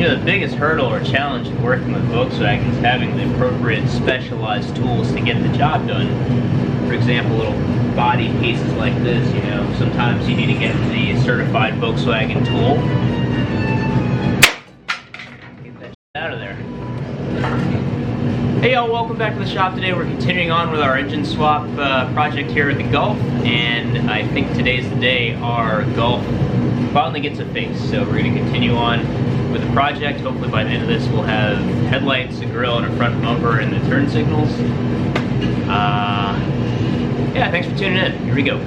The biggest hurdle or challenge in working with Volkswagen is having the appropriate specialized tools to get the job done. For example, little body pieces like this, sometimes you need to get the certified Volkswagen tool. Get that shit out of there. Hey y'all, welcome back to the shop. Today we're continuing on with our engine swap project here at the Golf, and I think today's the day our Golf finally gets a face. So we're going to continue on with the project. Hopefully by the end of this we'll have headlights, a grille, and a front bumper, and the turn signals. Yeah, thanks for tuning in. Here we go.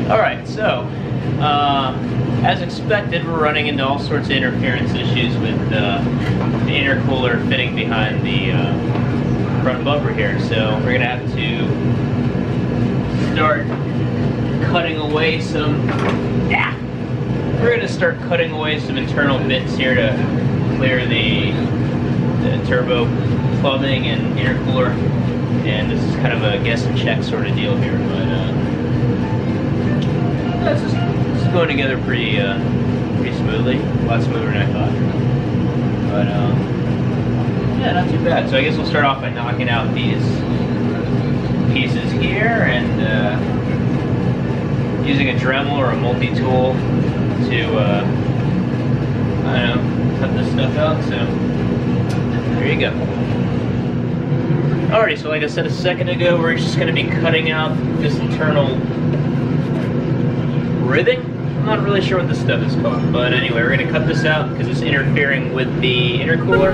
Alright, so, as expected, we're running into all sorts of interference issues with the intercooler fitting behind the front bumper here. So we're going to have to start cutting away some, internal bits here to clear the turbo plumbing and intercooler. And this is kind of a guess and check sort of deal here, but this is going together pretty smoothly, a lot smoother than I thought. But yeah, not too bad. So I guess we'll start off by knocking out these pieces here and using a Dremel or a multi-tool to cut this stuff out. So there you go. Alrighty, so like I said a second ago, we're just going to be cutting out this internal ribbing. I'm not really sure what this stuff is called, but anyway, we're going to cut this out because it's interfering with the intercooler.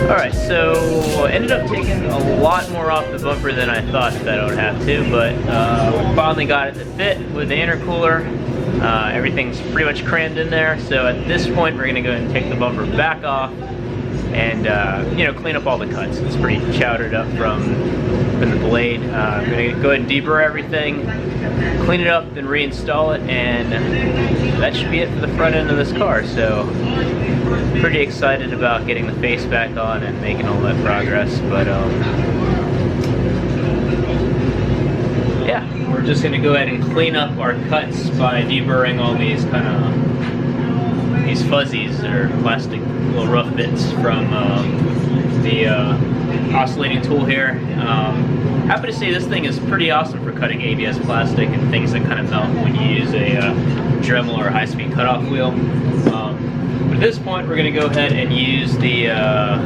Alright, so I ended up taking a lot more off the bumper than I thought that I would have to, but we finally got it to fit with the intercooler. Everything's pretty much crammed in there, so at this point we're going to go ahead and take the bumper back off and clean up all the cuts. It's pretty chowdered up from the blade. I'm going to go ahead and deburr everything, clean it up, then reinstall it, and that should be it for the front end of this car. So pretty excited about getting the face back on and making all that progress, but yeah, we're just going to go ahead and clean up our cuts by deburring all these these fuzzies or plastic little rough bits from the oscillating tool here. Happy to say this thing is pretty awesome for cutting ABS plastic and things that kind of melt when you use a Dremel or a high-speed cutoff wheel. But at this point we're going to go ahead and use the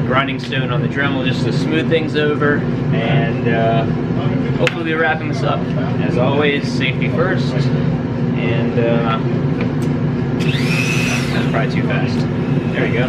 grinding stone on the Dremel just to smooth things over, and hopefully we'll be wrapping this up. As always, safety first, and that's probably too fast. There we go.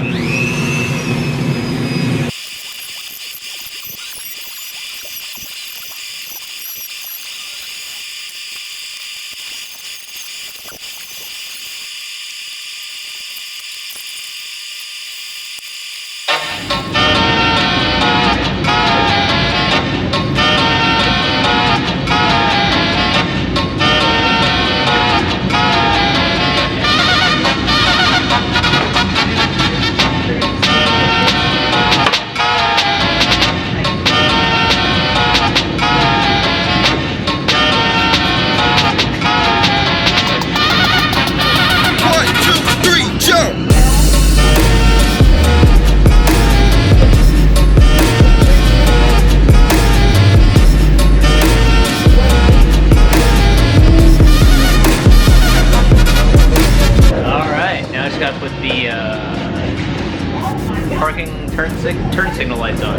turn signal lights on.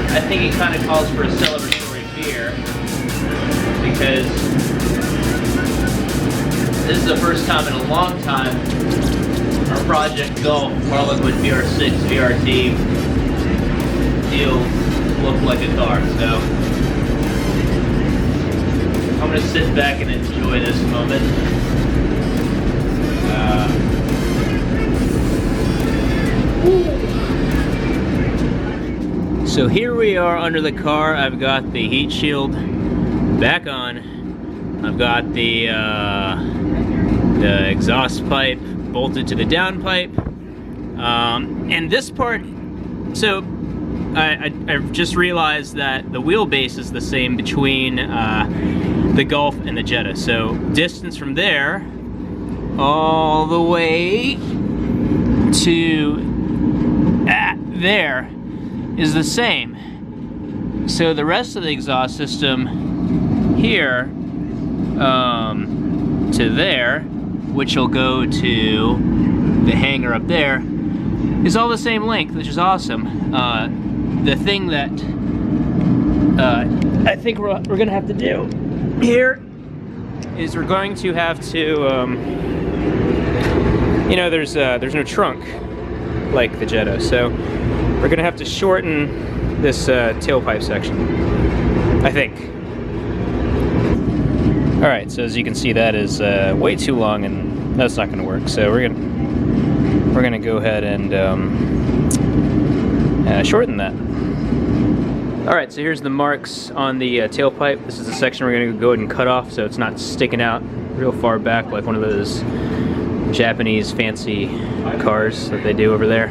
I think it kind of calls for a celebratory beer, because this is the first time in a long time our Project Golf Harlequin VR6 VRT deal looked like a car. So I'm going to sit back and enjoy this moment. So here we are under the car. I've got the heat shield back on. I've got the exhaust pipe bolted to the downpipe. And this part, so I've just realized that the wheelbase is the same between the Golf and the Jetta. So distance from there all the way to there is the same. So the rest of the exhaust system here to there, which will go to the hanger up there, is all the same length, which is awesome. The thing that I think we're gonna have to do here is we're going to have to, you know, there's no trunk like the Jetta, so we're gonna have to shorten this tailpipe section, I think. All right, so as you can see, that is way too long, and that's not gonna work. So we're gonna go ahead and shorten that. All right, so here's the marks on the tailpipe. This is the section we're gonna go ahead and cut off so it's not sticking out real far back like one of those Japanese fancy cars that they do over there.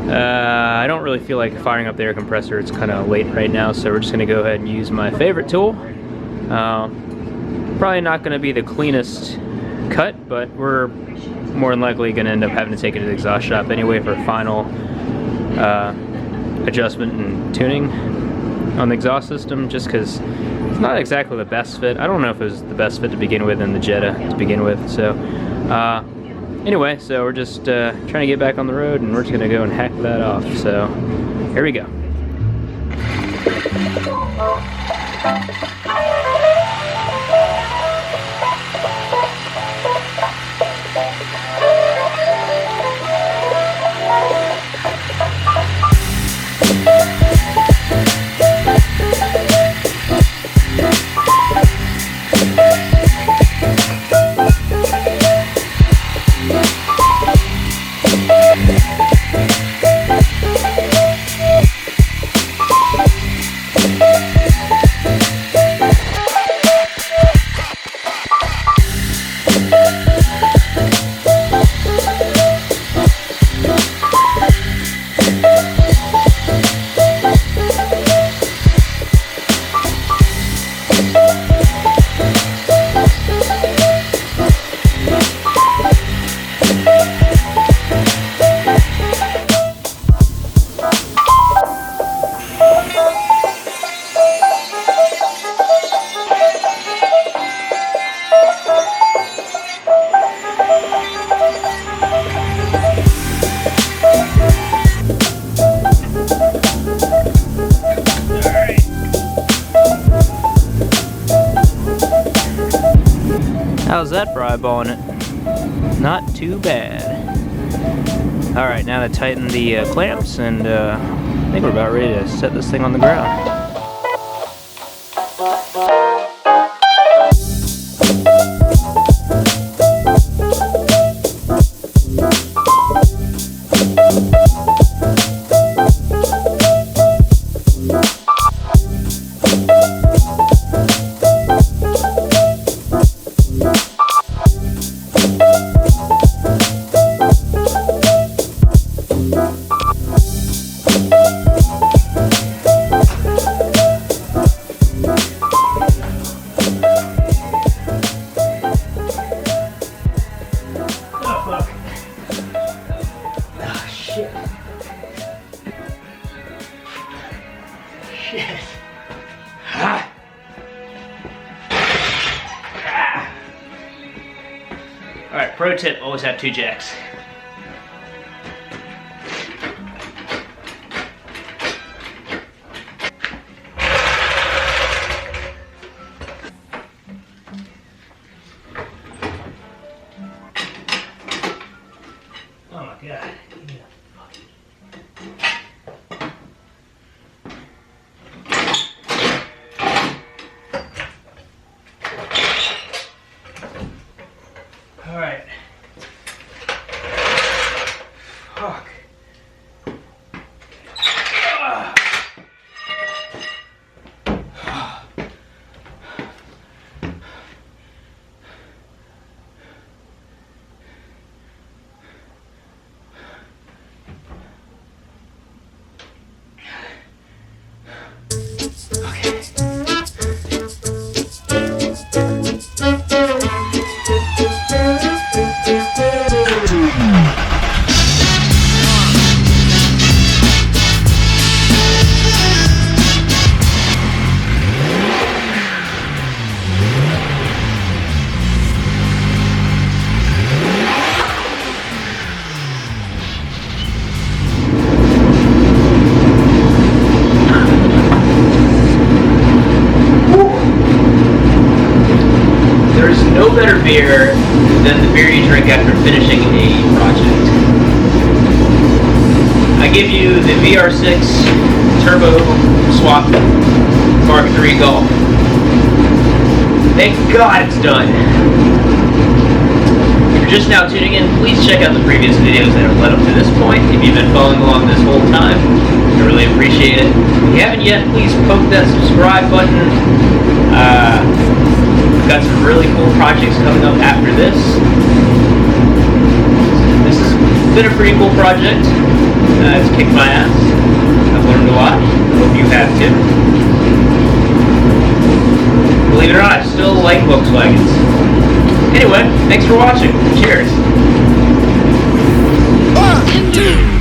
I don't really feel like firing up the air compressor. It's kind of late right now, so we're just going to go ahead and use my favorite tool. Probably not going to be the cleanest cut, but we're more than likely going to end up having to take it to the exhaust shop anyway for final adjustment and tuning on the exhaust system, just because it's not exactly the best fit. I don't know if it was the best fit to begin with in the Jetta to begin with, so anyway, so we're just trying to get back on the road, and we're just going to go and hack that off. So here we go. How's that for eyeballing it? Not too bad. Alright, now to tighten the clamps, and I think we're about ready to set this thing on the ground. Alright, pro tip, always have 2 jacks. Oh my god. Alright. Fuck. No better beer than the beer you drink after finishing a project. I give you the VR6 Turbo Swap Mark III Golf. Thank God it's done. If you're just now tuning in, please check out the previous videos that have led up to this point. If you've been following along this whole time, I really appreciate it. If you haven't yet, please poke that subscribe button. We've got some really cool projects coming up after this. This has been a pretty cool project. It's kicked my ass. I've learned a lot. I hope you have too. Believe it or not, I still like Volkswagens. Anyway, thanks for watching. Cheers. 1, 2.